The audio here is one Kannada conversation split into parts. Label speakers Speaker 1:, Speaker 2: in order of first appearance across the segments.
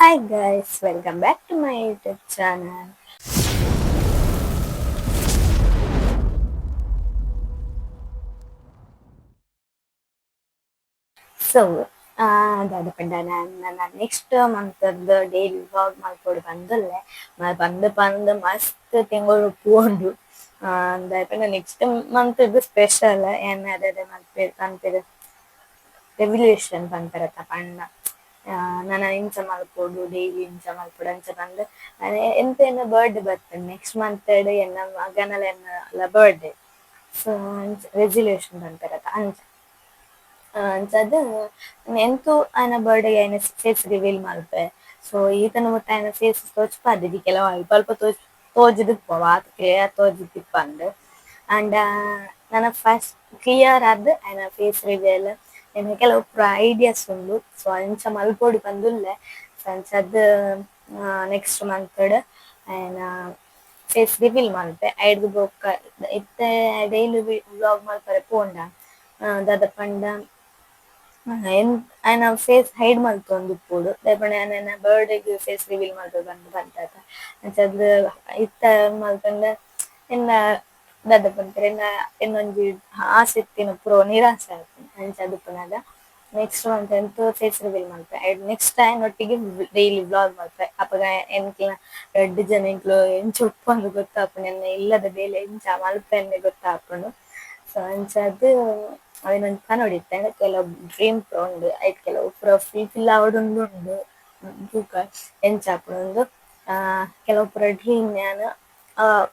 Speaker 1: Hi guys, welcome back to my YouTube channel. So, ದಾದಪಂಡ ನನ್ನ ನೆಕ್ಸ್ಟ್ ಮಂತದ್ದು ಡೈಲಿ ವ್ಲಾಗ್ ಮಾಡ್ಕೊಂಡು ಬಂದಲ್ಲೇ ಬಂದು ಮಸ್ತ್ ತಿಂಗಳು ಪೋಂಡು ದಾದಪಂಡ ನೆಕ್ಸ್ಟ್ ಮಂತದ್ದು ಸ್ಪೆಷಲ್ ಏನು ಅದೇ ಮಲ್ಪೇರು ರೆವಲ್ಯೂಷನ್ ಬಂತಾರತ್ತ ಪಂಡ ನನ್ನ ಇಂಚ ಮಲ್ಪೋಡು ಡೈಲಿ ಇಂಚ ಮಲ್ಪೋಡು ಅಂಚ ಬಂದು ಎಂತ ಬರ್ಡೇ ಬರ್ತದೆ ನೆಕ್ಸ್ಟ್ ಮಂತ್ ಎನ್ನ ಮಗನಲ್ಲ ಎನ್ನ ಬರ್ಡೇ ಸೊ ರೆಸಲ್ಯೂಷನ್ ಬಂತಾರತ್ತ ಅಂಚ ಅಂಚದು ಎಂತು ಆಯನ ಬರ್ಡೇಗೆ ಆಯನ ಫೇಸ್ ರಿವೀಲ್ ಮಲ್ಪೆ ಸೊ ಈತನ ಮುಟ್ಟ ಆಯನ ಫೇಸ್ ತೋಚ್ಪಾದಿವಿ ಕೆಲವು ಅಲ್ಪ ಅಲ್ಪ ತೋಜುದಿಪ್ಪ ವಾತ್ ಕ್ಲಿಯರ್ ತೋಜುದಿಪ್ಪಂದು ಅಂಡ್ ನನ್ನ ಫಸ್ಟ್ ಕ್ಲಿಯರ್ ಆದ್ ಆಯನ ಫೇಸ್ ರಿವೀಲ್ ಎನ್ನ ಕೆಲವು ಐಡಿಯಾಸ್ ಉಂಡು ಸೊ ಅಂಚ ಮಲ್ಪೊಡು ಬಂದುಲ್ಲೆ ಸೊ ಅಂಚದ್ ನೆಕ್ಸ್ಟ್ ಮಂತ್ ಆಯನ ಫೇಸ್ ರಿವೀಲ್ ಮಲ್ಪೆ ಐಡ್ದು ಬೊಕ್ಕ ಇತ್ತೆ ಡೈಲಿ ವ್ಲಾಗ್ ಮಲ್ಪರೆ ಪೋಂಡ ದಾದ ಪಂಡ ಆಯನ ಫೇಸ್ ಹೈಡ್ ಮಲ್ತೊಂದಿಪ್ಪುಡು ದಾಯಪಂಡ ಆಯನ ಬರ್ಡೇಗ್ ಫೇಸ್ ರಿವೀಲ್ ಮಲ್ತೊಡು ಬಂದಾತ ಅಂಚದ್ ಇತ್ತ ಮಲ್ತಂಡ ಎನ್ನ ದಾದ ಪಂಡ್ಪೆರ್ ಎನ್ನೊಂಜಿ ಆಸೆ ಇತ್ತಿನ ಪೂರ ನಿರಾಸೆ ಆಪುಂಡು ಅಂಚ ಆದುಪ್ಪುನಾಗ ನೆಕ್ಸ್ಟ್ ಮಂತ್ ಎಂತು ಫೇಸ್ ರಿವೀಲ್ ಮಲ್ಪೆ ಐಡ್ ನೆಕ್ಸ್ಟ್ ಆಯನೊಟ್ಟಿಗೆ ಡೈಲಿ ವ್ಲಾಗ್ ಮಲ್ಪೆ ಅಪಗ ಎಂಕ್ಲ ರಡ್ಡ್ ಜನ ಎಂಕ್ಲು ಎಂಚ ಉಪ್ಪುಂದು ಗೊತ್ತಾಪುಂಡು ಎನ್ನ ಇಲ್ಲದ ಬೇಲೆ ಎಂಚ ಮಲ್ಪೆಂದೆ ಗೊತ್ತಾಪುಂಡು ಸೊ ಅಂಚಾದ್ ಅವೆನೊಂದು ಕನೊಡಿತ್ತೆ ಕೆಲವು ಡ್ರೀಮ್ ಉಂಡು ಐಟ್ ಕೆಲವು ಪೂರ ಫುಲ್ಫಿಲ್ ಆವೊಡುಂದು ಉಂಡು ಬೂಕ ಎಂಚಾಪುಂಡು ಕೆಲವು ಪೂರ ಡ್ರೀಮ್ ನ್ಯಾನ್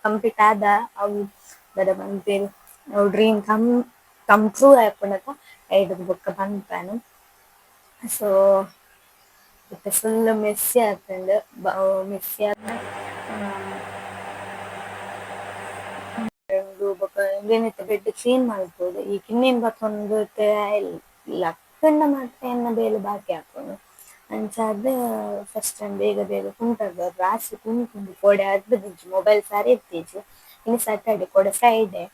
Speaker 1: ಕಂಪ್ಲೀಟ್ ಆದ ಅವು ದಾದ ಪನ್ಪೆರ್ ಅವು ಡ್ರೀಮ್ ಕಮ್ ಟ್ರೂ ಆಪುಂಡತ ಐಟ್ ಬೊಕ್ಕ ಪನ್ಪೇನು ಸೊ ಇತ್ತೆ ಫುಲ್ ಮೆಸ್ಸಿ ಆತುಂಡು ಮೆಸ್ಸಿ ಆದ್ ಬೊಕ ಇಂದೆನಿತ್ತ ಬೆಡ್ ಕ್ಲೀನ್ ಮಲ್ಪೊಡು ಈ ಕಿನ್ನಿನ್ ಬತ್ತೊಂದು ಲಕ್ಕಂಡ ಮಾತ್ರ ಎನ್ನ ಬೇಲೆ ಬಾಕಿ ಆಪುಂಡು ಅಂಚಾದ್ ಫಸ್ಟ್ ಟೈಮ್ ಬೇಗ ಬೇಗ ಕುಂಟಗ ರಾಶಿ ಕುಂಟುಂಡು ಕೊಡೆ ಅರ್ಧ ದಿಜ್ಜಿ ಮೊಬೈಲ್ ಸಾರಿ ಎತ್ತೇಜಿ ಇನ್ನು ಸ್ಯಾಟರ್ಡೆ ಕೊಡೆ ಫ್ರೈಡೆ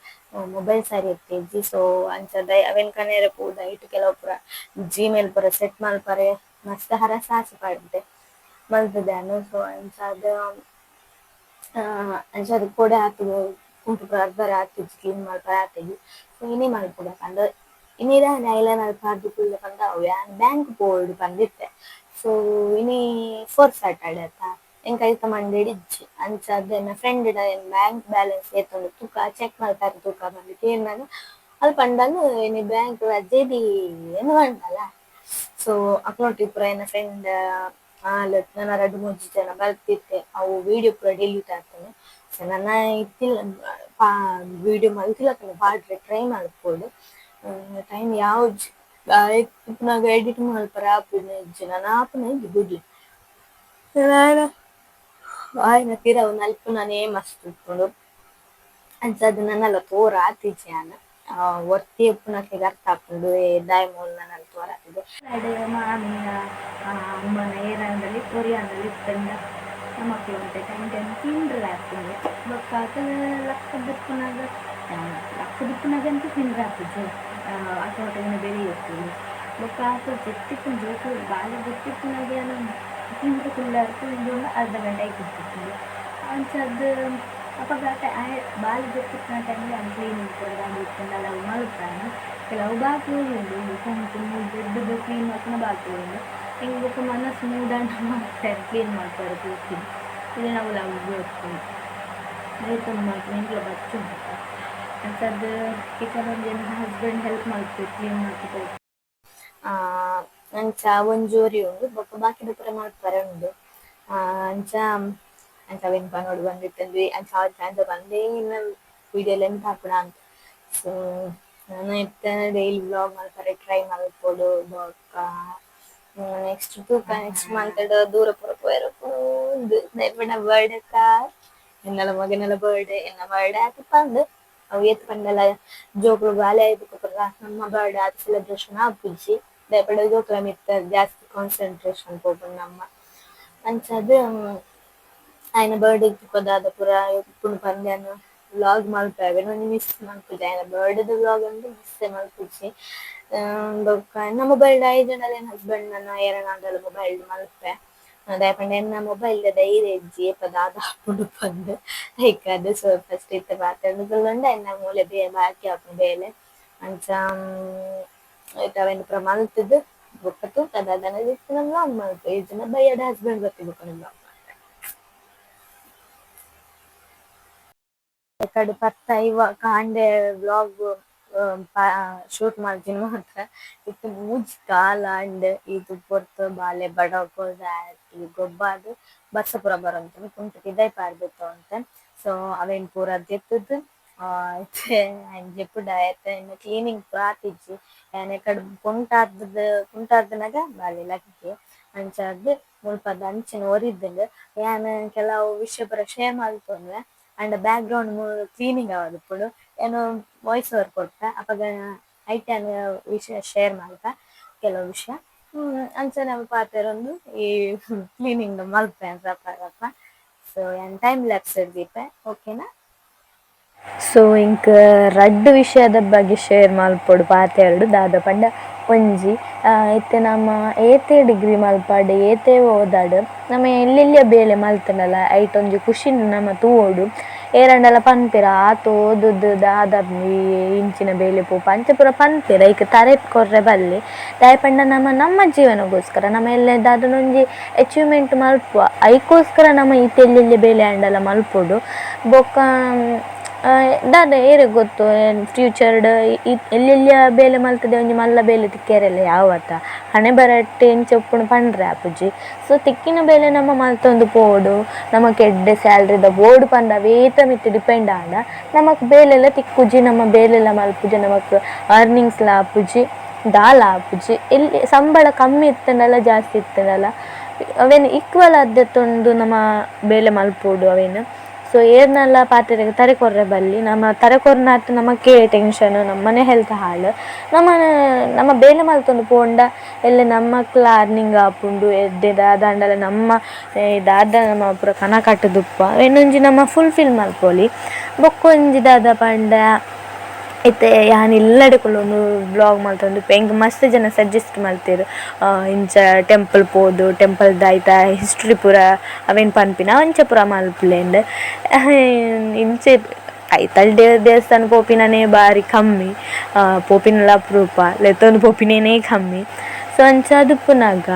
Speaker 1: ಮೊಬೈಲ್ ಸಾರಿ ಎತ್ತೇಜಿ ಸೊ ಅಂಚಾದ್ ಅವೆನ್ ಕನೆರೆ ಪೋದು ಐಟ್ ಕೆಲವು ಪೂರ ಜಿಮೇಲ್ ಪೂರ ಸೆಟ್ ಮಲ್ಪರೆ ಮಸ್ತ್ ಹರಸಾಸಿ ಪಾಡ್ದೆ ಮಲ್ತುದೆನು ಸೊ ಅಂಚಾದ್ ಕೊಡೆ ಆತುದು ಕುಂಟು ಪೂರ ಅರ್ಧ ರಾತ್ ಕ್ಲೀನ್ ಮಲ್ಪರೆ ಆತೆಜಿ ಸೊ ಇನಿ ಮಲ್ಪುಗ ಪಂಡ ಇನಿದ ಐಲೈನರ್ ಪಾರ್ದ್ ಕುಲ್ಲೆ ಪಂಡ ಅವು ಯಾನ್ ಬ್ಯಾಂಕ್ ಪೋವೊಡು ಪಂದಿತ್ತೆ ಸೊ ಇನಿ ಫೋರ್ತ್ ಸ್ಯಾಟರ್ಡೆ ಅತ್ತ ಎಂಕ್ ಐತ ಮಂಡೆಡ್ ಇಜ್ಜಿ ಅಂಚಾದ್ ಎನ್ನ ಫ್ರೆಂಡ್ ಡ ಎನ್ ಬ್ಯಾಂಕ್ ಬ್ಯಾಲೆನ್ಸ್ ಏತೊಂದು ತುಕ ಚೆಕ್ ಮಲ್ಪರೆ ತುಕ ಬಂದು ಕೇರ್ನಗ ಅಲ್ಪ ಪಂಡದು ಇನಿ ಬ್ಯಾಂಕ್ ರಜೆಡಿ ಎನ್ನು ಪಂಡಲ ಸೊ ಅಕ್ಲೊಟ್ಟಿಗೆ ಪೂರ ಎನ್ನ ಫ್ರೆಂಡ್ ನನ್ನ ರಡ್ಡ್ ಮೂಜಿ ಜನ ಬರ್ತಿತ್ತೆ ಅವು ವಿಡಿಯೋ ಪೂರ ಡಿಲೀಟ್ ಆತುಂಡು ಸೊ ನನ್ನ ಇತ್ತಿಲ್ಲ ವಿಡಿಯೋ ಮಲ್ತಿಲಕುಲು ಪಾಡ್ರೆ ಟ್ರೈ ಮಲ್ಪೊಡು ಟೈಮ್ ಯಾವ್ಜಿ ಇಪ್ಪುನಾಗ ಎಡಿಟ್ ಮಲ್ಪರೆ ಆಪುನೆ ಇಜ್ಜಿ ನಾನು ಆಪುನ ಇಜ್ಜಿ ಗುಡ್ಲಿ ಆಯ್ನ ಪಿರವು ನಲ್ಪುನನೆ ಮಸ್ತ್ ಉಪ್ಪುಂಡು ಅಂಚಾದ್ ನನ್ನಲ ತೋರ ಆತಿಜಿ ಯಾನ್ ಒರ್ತಿ ಉಪ್ಪುನಕ್ಲೆಗ್ ಅರ್ಥ ಆಪುಂಡು ದಾಯೆ ಮೂಲು ನನ್ನಲ್ ತೋರ ಆತಿಜಿ ಮಾಮಿನ ಅಮ್ಮನ ಏರಂಡಲಿ ಕೊರಿಯಾದಲ್ಲಿ ಇತ್ತಂಡ ನಮಕ್ಲು ಉಂಟೆ ಟೈಮ್ ತಿಂಡ್ರೆ ಆಪುಂಡು ಬೊಕ್ಕ ಲಕ್ಕ ದಿಪ್ಪುನಗಂತೂ ತಿಂಡ್ರೆ ಆಪುಜಿ ಅಕೌಟಗಿನ ಬೆರಿ ಇಪ್ಪುಂಡು ಬೊಕ್ಕ ಆಕುಲು ಜೆತ್ತಿಪ್ಪುನ ಜೋಕುಲು ಬಾಲೆ ಜೆತ್ತಿಪ್ಪುನಗ ತಿಂಡ್ರೆ ಕುಲ್ಲಾರ್ ಕುಲ್ದೊಂದು ಅರ್ಧ ಗಂಟೆ ಐತಿಪ್ಪುಂಡು ಅಂಚಾದ್ ಅಪಗ ಬಾಲೆ ಜೆತ್ತಿಪ್ಪುನ ಟೈಮ್‌ಲ ಕ್ಲೀನಿಂಗ್ ಪೂರ ಬಂದಿಪ್ಪುಂಡು ಅವು ಮಲ್ಪೇನು ಕೆಲವು ಬಾಕಿ ಉಂಡು ಕೊಂಕು ಬೆಡ್ ಕ್ಲೀನ್ ಮಲ್ಪುನ ಬಾಕಿ ಉಂಡು ಎಂಕ್ ಬೊಕ ಮನಸ್ಸು ಮೂಡಾಂಡ ಮಲ್ಪೇರು ಕ್ಲೀನ್ ಮಲ್ಪರೆ ಪೂರ್ತಿನ ಇದು ನಾವು ಲವ್ ಇಪ್ಪುಂಡು ಐತೊಂದು ಮಲ್ಪುನ ಎಂಕ್ಲ ಬಚ್ಚುಂಡು ಅಂಚಾದ್ ಕಿಚನ್ ಒಂಜಿ ಹಸ್ಬೆಂಡ್ ಹೆಲ್ಪ್ ಮಲ್ಪುವೆರ್ ಕ್ಲೀನ್ ಮಲ್ಪುವೆರ್ ಅಂಚ ಒಂಜೋರಿ ಉಂಡು ಬೊಕ ಬಾಕಿದ ಪೂರ ಮಲ್ಪರೆ ಉಂಡು ಅಂಚ ಅವೆನ್ ಪನೊಡು ಬಂದಿತ್ತಂದ್ವಿ ಅಂಚ ಬಂದೇ ಇನ್ನ ವಿಡಿಯೋಲ್ ಎಂತ ಆಪುನ ಅಂತ ಸೊ ನಾನು ಇತ್ತ ಡೈಲಿ ವ್ಲಾಗ್ ಮಲ್ಪರೆ ಟ್ರೈ ಮಲ್ಪೊಡು ಬೊಕ್ಕ ನೆಕ್ಸ್ಟ್ ತೂಕ ನೆಕ್ಸ್ಟ್ ಮಂತ್ ದೂರ ಪೂರ ಪೋಯರೆ ಪೋಂದು ದಾಯೆಪಂಡ ಬರ್ಡೇಕ ಎನ್ನಲ ಮಗನಲ ಬರ್ಡೇ ಎನ್ನ ಬರ್ಡೇ ಆತ್ ಪಂದ್ ಅವು ಏತ್ ಪಂಡಲ ಜೋಕುಲು ಬಾಲೆ ಆಯ್ದುಕ ಪೂರ ನಮ್ಮ ಬರ್ಡೇ ಆದ್ ಸೆಲೆಬ್ರೇಷನ್ ಆಪುಜಿ ದಾಯೆಪಂಡ ಜೋಕುಲ ಮಿತ್ತ್ ಜಾಸ್ತಿ ಕಾನ್ಸಂಟ್ರೇಷನ್ ಪೋಪುಂಡು ನಮ ಅಂಚಾದ್ ಆಯ್ನ ಬರ್ಡೇಗ್ ತುಕ ದಾದ ಪೂರ ಇಪ್ಪುಂಡು ಪಂದ್ಯಾನ್ ವ್ಲಾಗ್ ಮಲ್ಪೆ ಅವೆನ್ ಮಿಸ್ ಮಲ್ಪುಜಿ ಆಯ್ನ ಬರ್ಡೇದ ವ್ಲಾಗ್ ಅಂತು ಮಿಸ್ಸೆ ಮಲ್ಪುಜಿ ಬೊಕ್ಕ ಎನ್ನ ಮೊಬೈಲ್ಡ್ ಐಜೊಂಡಲ ಎನ್ನ ಹಸ್ಬೆಂಡ್ ನನ್ನ ಏರೆನಾಂಡಲ ಮೊಬೈಲ್ಡ್ ಮಲ್ಪೆ ದಾಯಪಂಡ ಎನ್ನ ಮೊಬೈಲ್ ಧೈರ್ಯ ಇಜ್ಜಿ ದಾದ ಹಾಕೊಂಡು ಬಂದು ಲೈಕ್ ಅದು ಸೊ ಫಸ್ಟ್ ಇತ್ತು ಮಾತಾಡುದುಂಡ ಎನ್ನ ಮೂಲೆ ಬಾಕಿ ಹಾಕೊಂಡು ಬೇಲೆ ಅಂಚ ಅವೆನ್ ಮಲ್ತದ್ದು ಬೊಕ್ಕತು ಕದಾದನ ಇತ್ತು ನಮ್ಮ ಅಮ್ಮ ಈಜಿನ ಬೈಯಡ ಹಸ್ಬೆಂಡ್ ಗೊತ್ತಿ ಬೊಕ್ಕ ನಮ್ಮ ಕಡೆ ಪತ್ತ ಇವ ಕಾಂಡೆ ವ್ಲಾಗ್ ಶೂಟ್ ಮಾಡ್ತೀನಿ ಮಾತ್ರ ಇತ್ತು ಮೂಜಿ ಕಾಲ ಅಂಡ್ ಇದು ಪೊರ್ತು ಬಾಲೆ ಬಡಕೋದ ಗೊಬ್ಬಾದು ಬರ್ಸ ಪೂರ ಬರೋಂತ ಕುಂಟು ಇದೇ ಪಾರ್ದಿತ್ತು ಅಂತ ಸೊ ಅವೇನ್ ಪೂರ ದೆತ್ತದು ಜೆಪ್ಪುಡ ಇನ್ನು ಕ್ಲೀನಿಂಗ್ ಪ್ರಾತಿಜ್ಜಿ ಏನೆ ಕಡೆ ಕುಂಟಾರ್ದನಾಗ ಬಾಲೆ ಲಕ್ಕಿಗೆ ಅಂಚಾದ್ ಮುಲ್ಪದ ಅಂಚಿನ ಒರಿದ್ದಂಗ ಏನ್ ಕೆಲವು ವಿಷಯ ಪೂರ ಶೇರ್ ಮಲ್ತೊಂದ್ರೆ ಅಂಡ್ ಬ್ಯಾಕ್ ಗ್ರೌಂಡ್ ಕ್ಲೀನಿಂಗ್ ಆವದು ఇప్పుడు ಏನು ವಾಯ್ಸ್ ಓವರ್ ಕೊಡ್ತಾ ಅವಾಗ ಐಟನ್ ವಿಷಯ ಶೇರ್ ಮಾಡ್ತಾ ಕೆಲವು ವಿಷಯ ಅಂಚ ನಾವು ಪಾತೆರೊಂದು ಈ ಕ್ಲೀನಿಂಗ್ ಮಲ್ಪೆ ಅಂತ ಸೊ ಏನ್ ಟೈಮ್ ಲ್ಯಾಪ್ಸ್ ಹಿಡ್ದಿಪ್ಪೆ ಓಕೆನಾ. ಸೊ ಇಂಕ ರಡ್ಡ್ ವಿಷಯದ ಬಗ್ಗೆ ಶೇರ್ ಮಲ್ಪೊಡು ಪಾತೆರಡು ದಾದ ಪಂಡ ಒಂಜಿ ಇತ್ತೆ ನಮ್ಮ ಏತೆ ಡಿಗ್ರಿ ಮಲ್ಪಾಡು ಏತೆ ಓದಾಡು ನಮ್ಮ ಎಲ್ಲೆಲ್ಲಿಯ ಬೇಲೆ ಮಲ್ತನಲ್ಲ ಐಟ್ ಒಂಜಿ ಖುಷಿ ನಮ್ಮ ತೂವೋಡು ಏರಂಡಲ ಪನ್ಪೆರ ಆತ ಓದುದು ದಾದ ಇಂಚಿನ ಬೇಲೆ ಪೋಪ ಅಂಚ ಪೂರ ಪನ್ಪೆರ ಈಗ ತರೆತ್ ಕೊರ್ರೆ ಬಲ್ಲಿ ದಾಯಪಂಡ ನಮ್ಮ ಜೀವನಗೋಸ್ಕರ ನಮ್ಮ ಎಲ್ಲ ದಾದನೊಂಜಿ ಅಚೀವ್ಮೆಂಟ್ ಮಲ್ಪುವ ಐಕೋಸ್ಕರ ನಮ್ಮ ಈತೆಲ್ಲೆಲ್ಲಿ ಬೇಲೆ ಅಂಡಲ ಮಲ್ಪೊಡು ಬೊಕ್ಕ ದಾದ ಏರೆ ಗೊತ್ತು ಫ್ಯೂಚರ್ಡ್ ಎಲ್ಲೆಲ್ಲಿಯ ಬೇಲೆ ಮಲ್ತದೆ ಒಂಜಿ ಮಲ್ಲ ಬೇಲೆ ತಿಕ್ಕೇರೆಲ್ಲ ಯಾವತ್ತ ಹಣೆ ಬರಟ್ಟೆ ಎಂಚ ಒಪ್ಪುನು ಪಂಡ್ರೆ ಆಪುಜಿ ಸೊ ತಿಕ್ಕಿನ ಬೇಲೆ ನಮ್ಮ ಮಲ್ತೊಂದು ಪೋಡು ನಮಕ್ ಎಡ್ಡೆ ಸ್ಯಾಲ್ರಿದ ಬೋರ್ಡ್ ಪಂಡ ವೇತ ಮಿತ್ತು ಡಿಪೆಂಡ್ ಆಂಡ ನಮಕ್ ಬೇಲೆಲ್ಲ ತಿಕ್ಕುಜಿ ನಮ್ಮ ಬೇಲೆಲ್ಲ ಮಲ್ಪುಜಿ ನಮಕ್ ಅರ್ನಿಂಗ್ಸ್ಲ ಆಪುಜಿ ದಾಲ ಆಪುಜಿ ಎಲ್ಲಿ ಸಂಬಳ ಕಮ್ಮಿ ಇತ್ತನಲ್ಲ ಜಾಸ್ತಿ ಇತ್ತನಲ್ಲ ಅವೇನು ಈಕ್ವಲ್ ಆದತ್ತೊಂದು ನಮ್ಮ ಬೇಲೆ ಮಲ್ಪೋಡು ಅವೇನು ಸೊ ಏರ್ನೆಲ್ಲ ಪಾತ್ರೆಗೆ ತರೆಕೊರ್ರೆ ಬಲ್ಲಿ ನಮ್ಮ ತರೆಕೊರ್ನಾತ್ ನಮಕ್ಕೆ ಟೆನ್ಷನ್ ನಮ್ಮನೆ ಹೆಲ್ತ್ ಹಾಳು ನಮ್ಮ ಬೇಲೆ ಮಲ್ತೊಂದು ಪೋಂಡ ಎಲ್ಲ ನಮ್ಮಕ್ಲ ಅರ್ನಿಂಗ್ ಆಪುಂಡು ಎಡ್ಡೆ ದಾದಂಡಲ ನಮ್ಮ ದಾದ ನಮ್ಮ ಪೂರ ಕನ ಕಟ್ಟುದುಪ್ಪ ಇನ್ನೊಂಜಿ ನಮ್ಮ ಫುಲ್ಫಿಲ್ ಮಲ್ಪೊಲಿ ಬೊಕ್ಕೊಂಜಿ ದಾದ ಪಂಡ ಇತ್ತೆ ಯಾನ್ ಇಲ್ಲಡೆಕೊಳ್ಳೊಂದು ಬ್ಲಾಗ್ ಮಲ್ತೊಂದು ಎಂಕ್ ಮಸ್ತ್ ಜನ ಸಜೆಸ್ಟ್ ಮಲ್ತೇರು ಇಂಚ ಟೆಂಪಲ್ ಪೋದು ಟೆಂಪಲ್ ದಾಯ್ತ ಹಿಸ್ಟ್ರಿ ಪೂರ ಅವೇನು ಪನ್ಪಿನ ಅಂಚ ಪೂರ ಮಲ್ಪುಲೆಂಡ್ ಇಂಚೆ ಐತಲ್ ದೇವಸ್ಥಾನ ಪೋಪಿನನೇ ಬಾರಿ ಕಮ್ಮಿ ಪೋಪಿನಲ ಅಪರೂಪ ಲೆತ್ತೊಂದು ಪೋಪಿನೇನೇ ಕಮ್ಮಿ ಸೊ ಅಂಚ ಅದುಪ್ಪುನಾಗ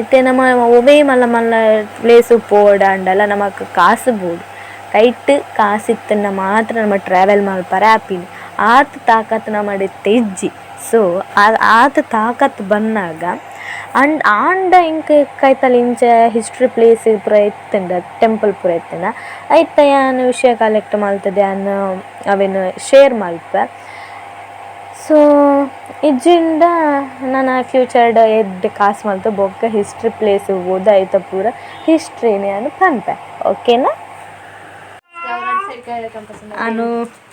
Speaker 1: ಇತ್ತೆ ನಮ್ಮ ಒವೇ ಮಲ್ಲ ಮಲ್ಲ ಪ್ಲೇಸು ಪೋಡ ಅಂಡಲ್ಲ ನಮಕ್ ಕಾಸು ಬೋಡು ಕೈಟ್ ಕಾಸಿತ್ತನ್ನ ಮಾತ್ರ ನಮ್ಮ ಟ್ರಾವೆಲ್ ಮಲ್ಪರ ಆಪಿನಿ ಆತ ತಾಕತ್ ನಮ್ಮಡೆ ತೆಜ್ಜಿ ಸೊ ಆತ ತಾಕತ್ ಬಂದಾಗ ಆಂಡ ಇಂಕ ಕೈತಲ್ಲಿ ಇಂಚ ಹಿಸ್ಟ್ರಿ ಪ್ಲೇಸ್ ಪೂರ ಇತ್ತಂಡ ಟೆಂಪಲ್ ಪೂರ ಇತ್ತಂಡ ಐತ ಯಾನ್ ವಿಷಯ ಕಲೆಕ್ಟ್ ಮಲ್ತದೆ ಅನ್ನು ಅವೇನು ಶೇರ್ ಮಲ್ಪ ಸೊ ಇಜ್ಜಿಂದ ನನ್ನ ಫ್ಯೂಚರ್ಡ್ ಎದ್ದು ಕಾಸು ಮಲ್ತು ಬೊಕ್ಕ ಹಿಸ್ಟ್ರಿ ಪ್ಲೇಸ್ ಹೋದ ಐತ ಪೂರ ಹಿಸ್ಟ್ರಿನೇ ಅನ್ನು ಪನ್ಪೆ ಓಕೆನಾ. ಅನು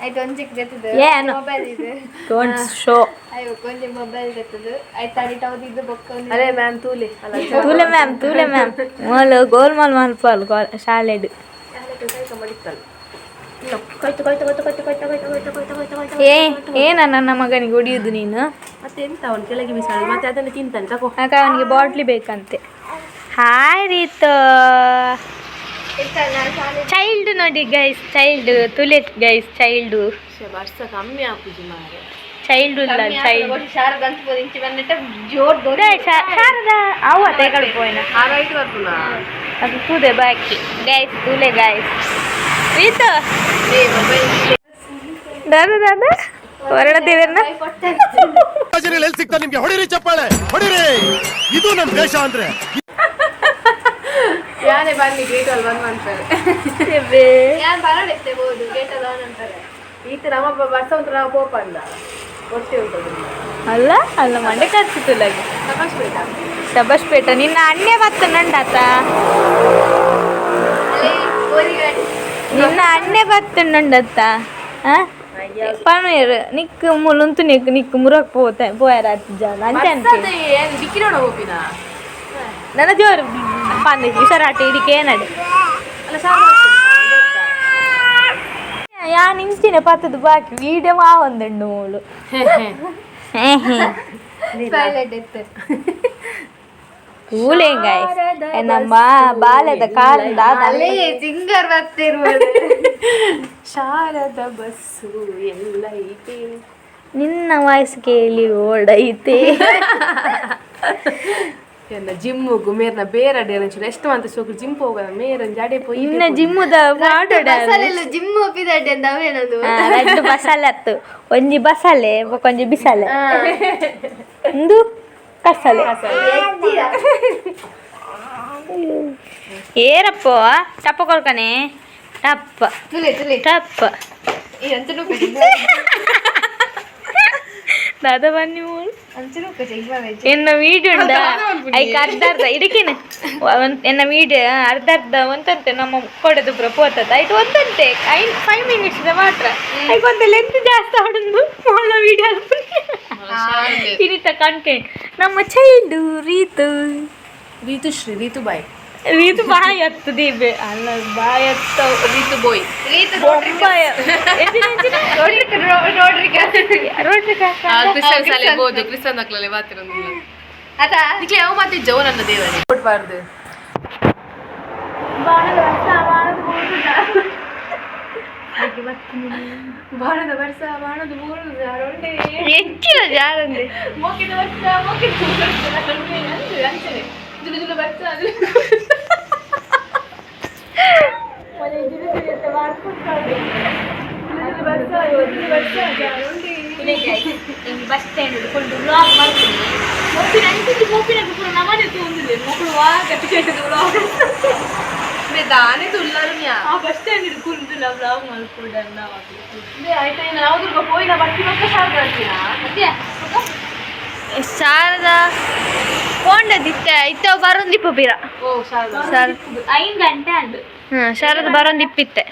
Speaker 1: ಐತ ಒಂಜಿಕ್ ದೆತ್ತದು ಮೊಬೈಲ್ ಇದು ಡೋಂಟ್ ಶೋ ಅಯ್ಯೋ ಕೊಂಜಿ ಮೊಬೈಲ್ ದೆತ್ತದು ಐತ ಅಡಿ ಟೌದಿದ್ದು ಬೊಕ್ಕ ಅರೆ ಮ್ಯಾಮ್ ತೂಲೆ ಮ್ಯಾಮ್ ಮೊಲ ಗೋಲ್ಮಾಲ್ ಮಲ್ಪಲ್ ಶಾಲೆಡ್ ಏನ ನನ್ನ ಮಗನಿಗೆ ಹೊಡಿಯುದು ನೀನು ಮತ್ತೆ ಎಂತ ಅವನು ಕೆಳಗೆ ಬಿಸಾಡ ಮತ್ತೆ ಅದನ್ನು ತಿಂತಾನೆ ತಗೋ ಅವನಿಗೆ ಬಾಟ್ಲಿ ಬೇಕಂತೆ. ಹಾಯ್ ರೀತು ಚೈಲ್ಡ್ ನೋಡಿ ಗೈಸ್ ಚೈಲ್ಡ್ ತುಲೆಟ್ ಗೈಸ್ ಚೈಲ್ಡ್ ವರ್ಷ ಕಮ್ಮಿ ಆಪುಜಿ ಮಾರೆ ಚೈಲ್ಡ್ ಇಲ್ಲ ಚೈಲ್ಡ್ ಶಾರದ ಅವ ತೆಗಳ್ಪೋಯ್ನ ಅದು ತೂದೆ ಬಾಕಿ ಗೈಸ್ ತುಲೆ ಗೈಸ್ ರೀತು ದಾದ ಹೊರಡ ದೇವರನ್ನ ಸಿಗ್ತಾ ನಿಮ್ಗೆ ಹೊಡಿರಿ ಚಪ್ಪಾಳೆ ಹೊಡಿರಿ ಇದು ನಮ್ಮ ದೇಶ ಅಂದ್ರೆ ಯಾನೇ ಬನ್ನಿ ಗೇಟ್ ಅಲ್ಲಿ ಬಂದು ಅಂತಾರೆ ಯಾನ್ ಬರಡಿಸ್ತೇಬಹುದು ಗೇಟ್ ಅಲ್ಲಿ ಆನ್ ಅಂತಾರೆ ಈತ ನಮ್ಮಪ್ಪ ಬರ್ಸ ಉಂಟು ನಾವು ಪೋಪ ಅಂದ ಗೊತ್ತೇ ಉಂಟು ಅಲ್ಲ ಅಲ್ಲ ಮಂಡೆ ಕರ್ಸಿತ್ತು ಶಬಾಷ್ಪೇಟ ನಿನ್ನ ಅಣ್ಣೆ ಬತ್ತ ನಂಡಾತ ನಿನ್ನ ಅಣ್ಣೆ ಬತ್ತ ನಂಡತ್ತ ಪಮೇರು ನಿಕ್ಕು ಮುಲುಂತು ನಿಕ್ಕು ಮುರಕ್ పోయారు జన అంటే ನನ್ನ ಜೋರು ಪಂದ ಹುಷಾರಾಟ ಇಡಿಕೇನಡೆ ಯಾನ್ ಇಂಚಿನ ಪತ್ತದು ಬಾಕಿ ವೀಡಿಯೋ ಮಾವೊಂದುಂಡು ಮೂಲು ಊಲೆ ಗೈಸ್ ನಮ್ಮ ಬಾಲ್ಯದ ಕಾಲದ
Speaker 2: ಸಿಂಗರ್ ಬರ್ತಿರುವುದು ಶಾರದ ಬಸ್ಸು ಎಲ್ಲೈತೆ
Speaker 1: ನಿನ್ನ ವಾಯ್ಸ್ ಕೇಳಿ ಓಡೈತೆ
Speaker 2: ಎನ್ನ ಜಿಮ್ಮುಗು ಮೇರ್ನ ಬೇರಡೆ ಎಷ್ಟು ಅಂತ ಸೋಕು ಜಿಮ್ ಹೋಗದ ಮೇರನ್ ಜಾಡೆ ಪೋಯಿ
Speaker 1: ಇನ್ನ ಜಿಮ್ಮುದ
Speaker 2: ಜಿಮ್ ಒಪ್ಪಿದಡ್ಡೆ ಅಂತ ಅವೇನದು
Speaker 1: ರಡ್ಡು ಬಸಳೆ ಅತ್ತು ಒಂಜಿ ಬಸಳೆ ಒಂಜಿ ಬಿಸಳೆ ಒಂದು ಕಸಲೆ ಏರಪ್ಪ ಟಪ್ಪ ಕೊಡ್ಕನೆ ಟಪ್ಪ ಟಪ್ಪ ದಾದ ಬನ್ನಿ ಎನ್ನ ವೀಡಿಯೋ ಉಂಡ ಐಕ್ ಅರ್ಧ ಇದಕ್ಕೇನೆ ಎನ್ನ ವೀಡಿಯೋ ಅರ್ಧ ಒಂದಂತೆ ನಮ್ಮ ಕೊಡದು ಪ್ರಪೋತದ ಐಟ್ ಒಂದಂತೆ 5 minutes ಮಾತ್ರ ಐಕ್ ಒಂದು ಲೆಂತ್ ಜಾಸ್ತಿ ಆಡುದು ಮೊಳ ವೀಡಿಯೋ ಇನ್ನಿತ ಕಂಟೆಂಟ್ ನಮ್ಮ ಚೈಲ್ಡು
Speaker 2: ರೀತು
Speaker 1: ಬಾಯ್ ಹತ್ತು ದೀಬೆ ಅಲ್ಲ ಬಾಯ್ ಹತ್ತ
Speaker 2: ರೀತು ಬೋಯ್ ಕ್ರಿಸ್ತನ್ ಮಕ್ಕಳಲ್ಲಿ ಮಾತಿರೋದಿಲ್ಲ ಅದಕ್ಕೆ ಯಾವ ಮಾತಿ ಜವನನ್ನ ದೇವರೇ ಕೊಡ್ಬಾರ್ದು ಬಾಣದ ವರ್ಷ ಬಾಣದ ಮೂರು
Speaker 1: ಹೆಚ್ಚಿನ ಜಾರಂದೆ
Speaker 2: ಮೋಕಿದ ವರ್ಷ
Speaker 1: ಬಸ್ ಸ್ಟ್ಯಾಂಡ್ ಹಿಡ್ಕೊಂಡು ಬ್ಲಾಗ್ ಮಾಡ್ತೀನಿ ಮೋಪಿನ ನಮ್ಮನೆ ತೊಂದಿಲ್ಲ ಮಕ್ಕಳು ಬ್ಲಾಗ್
Speaker 2: ದಾನೆ ತುಳ್ಳಾರು
Speaker 1: ಆ ಬಸ್ ಸ್ಟ್ಯಾಂಡ್ ಹಿಡ್ಕೊಂಡಿಲ್ಲ ಬ್ಲಾಗ್ ಮಾಡ್ಕೊಂಡ
Speaker 2: ಆಯ್ತಾ ಯಾವ್ದು ಪೋಯಿನ ಬಟ್ಟಿ ಮಕ್ಕ
Speaker 1: ಶಾರದಾ ಪೋಂಡದಿತ್ತ ಇತ್ತ ಬರೊಂದಿಪ್ಪ ಬೀರ
Speaker 2: ಓ ಶಾರದಾ
Speaker 1: 5 ಗಂಟೆ ಅಂದು ಶಾರದಾ ಬರೊಂದಿಪ್ಪಿತ್ತೆ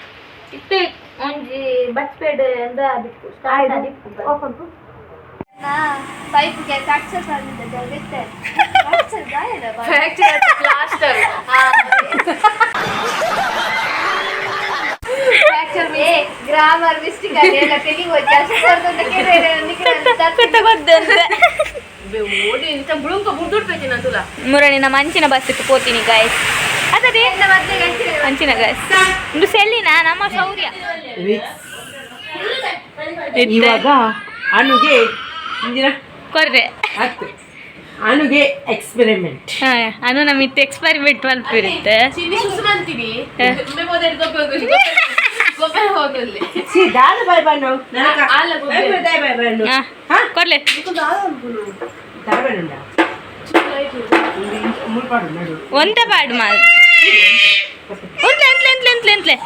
Speaker 1: ಇತ್ತೆ ಒಂಜಿ ಬಚ್ಪೇಡ್ ಎಂದ ದಿಕ್ಕು ಸ್ಟಾರ್ಟ್ ದಿಕ್ಕು ಓಪನ್
Speaker 3: ಪೈಪ್ ಗೆ ಸಕ್ಸಸ್ ಆಗಿದೆ ದಯವಿಟ್ಟು
Speaker 2: fracture plaster
Speaker 3: fracture grammar mistake ಅದೆಲ್ಲ ತೆಲಿಗೆ ಹೋಗಿ ಕೆಲಸ ಮಾಡ್ಕೊಂಡು
Speaker 2: ಓಡಿ ಇಂತ ಬುಳುಂಕ ಬುಡ್ದುಡ್ತೈತಿ ನಾನು ತುಲ
Speaker 1: ಮುರಣಿನ ಮಂಚಿನ ಬಸ್ಸಿಗೆ ಪೋತೀನಿ ಗಾಯ್ಸ್ ಅದೇ ಮಂಚಿನ ಗಾಯ್ಸ್ ಇದು ಸೆಲ್ಲಿನ ನಮ್ಮ ಶೌರ್ಯ
Speaker 4: ಇವಾಗ ಅನುಗೆ
Speaker 1: ಕೊರ್ರೆ
Speaker 4: ಅನುಗೆ ಎಕ್ಸ್ಪೆರಿಮೆಂಟ್
Speaker 1: ಅನು ನಮ್ಮಿತ್ತು ಎಕ್ಸ್ಪೆರಿಮೆಂಟ್ ಮಲ್ಪಿರುತ್ತೆ
Speaker 2: ಚಿನ್ನಿ ಸುಸ್ಮಂತೀನಿ ಮೆಮೊದೆಡ್ ಗೊಬ್ಬೆ ಹೋಗಲ್ಲಿ
Speaker 4: ದಾದ ಬಾಯ್ ಬಾನು
Speaker 2: ಆಲ ಗೊಬ್ಬೆ
Speaker 4: ಬಾಯ್ ಬಾಯ್ ಬಾನು
Speaker 1: ಕೊರ್ಲೆ
Speaker 4: ದಾಬನುಂಡ ಮುಲ್ಪಾಡು ನಡು
Speaker 1: ಒಂದ ಪಾಡು ಮಾಲ್ ಎಂತ್ಲೆ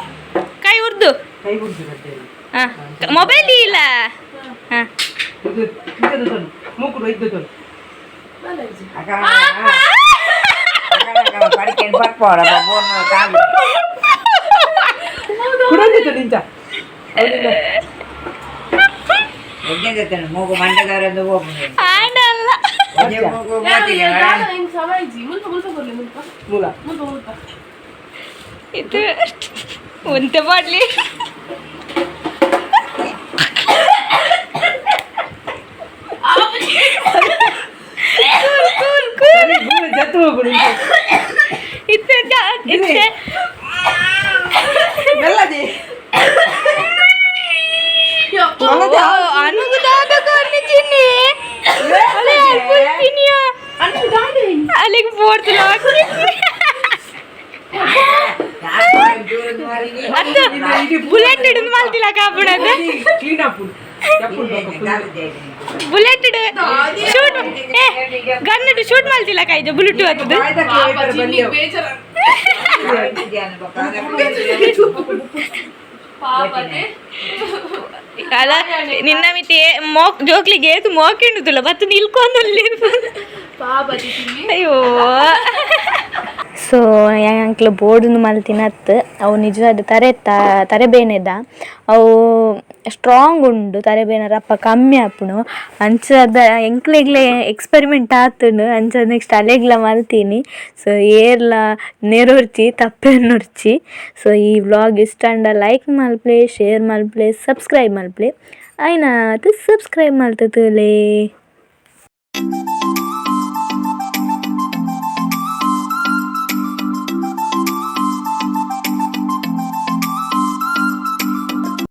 Speaker 1: ಕೈ ಉರ್ದು
Speaker 4: ಕೈ ಉರ್ದು ಬರ್ತೇನೆ
Speaker 1: ಮೊಬೈಲ್ ಇಲ್ಲ
Speaker 4: ಇದು ಇದು ಮೂಕುಡು ಇದ್ದು ಕುಡಂದಿತ್ತು ನಿಂತ
Speaker 5: ಮೂಗು ಮಂಡಗಾರದ್ದು
Speaker 1: ಆಡಲ್ಲ
Speaker 4: ಮೂಲ
Speaker 1: ಇದು ಒಂತ ಮಾಡ್ಲಿ
Speaker 4: ಜತ್ತು ಹೋಗುದು
Speaker 1: ಇತ್ತೆ
Speaker 4: ಮೆಲ್ಲದಿ
Speaker 1: ಅನುಗುದಾದ ಚಿನ್ನಿ ಅಲ್ಲಿಗೆ ಫೋರ್ತ್ ಲಾಕ್ ಬುಲೆಟ್ ಹಿಡಿದು ಮಾಲ್ತಿಲ್ಲ ಕಾಪುಣದು ಬುಲೆಟ್ ಶೂಟ್ ಗನ್ ಶೂಟ್ ಮಾಡ್ತಿಲ್ಲ ಕಾಯ್ದು ಬುಲೆಟ್ ಹತ್ತದು ಅಲ್ಲ ನಿನ್ನ ಮಿತಿ ಜೋಕ್ಲಿಗೆ ಮೋಕಿಂಡುದಿಲ್ಲ ಮತ್ತೆ ನಿಲ್ಕೊಂಡು ಅಯ್ಯೋ ಸೊ ಅಂಕ್ಲು ಬೋರ್ಡು ಮಲ್ ತಿನ್ನತ್ತು ಅವು ನಿಜವಾದ ತರೆಬೇನೆದ ಅವು ಸ್ಟ್ರಾಂಗ್ ಉಂಡು ತರೆಬೇನೆ ರಪ್ಪ ಕಮ್ಮಿ ಆಪುನು ಅಂಚದ ಎಂಕ್ಲೆಗ್ಲೆ ಎಕ್ಸ್ಪೆರಿಮೆಂಟ್ ಆತುಂಡು ಅಂಚದ ನೆಕ್ಸ್ಟ್ ಅಲೆಗ್ಲ ಮಲ್ತೀನಿ ಸೊ ಏರ್ಲ ನೆರೊರ್ಚಿ ತಪ್ಪೆನ್ನೊರ್ಚಿ ಸೊ ಈ ವ್ಲಾಗ್ ಇಷ್ಟ ಅಂಡ ಲೈಕ್ ಮಲ್ಪ್ಲೆ ಶೇರ್ ಮಲ್ಪ್ಲೆ ಸಬ್ಸ್ಕ್ರೈಬ್ ಮಲ್ಪ್ಲೆ ಆಯ್ನ ಸಬ್ಸ್ಕ್ರೈಬ್ ಮಲ್ತತುಲೇ.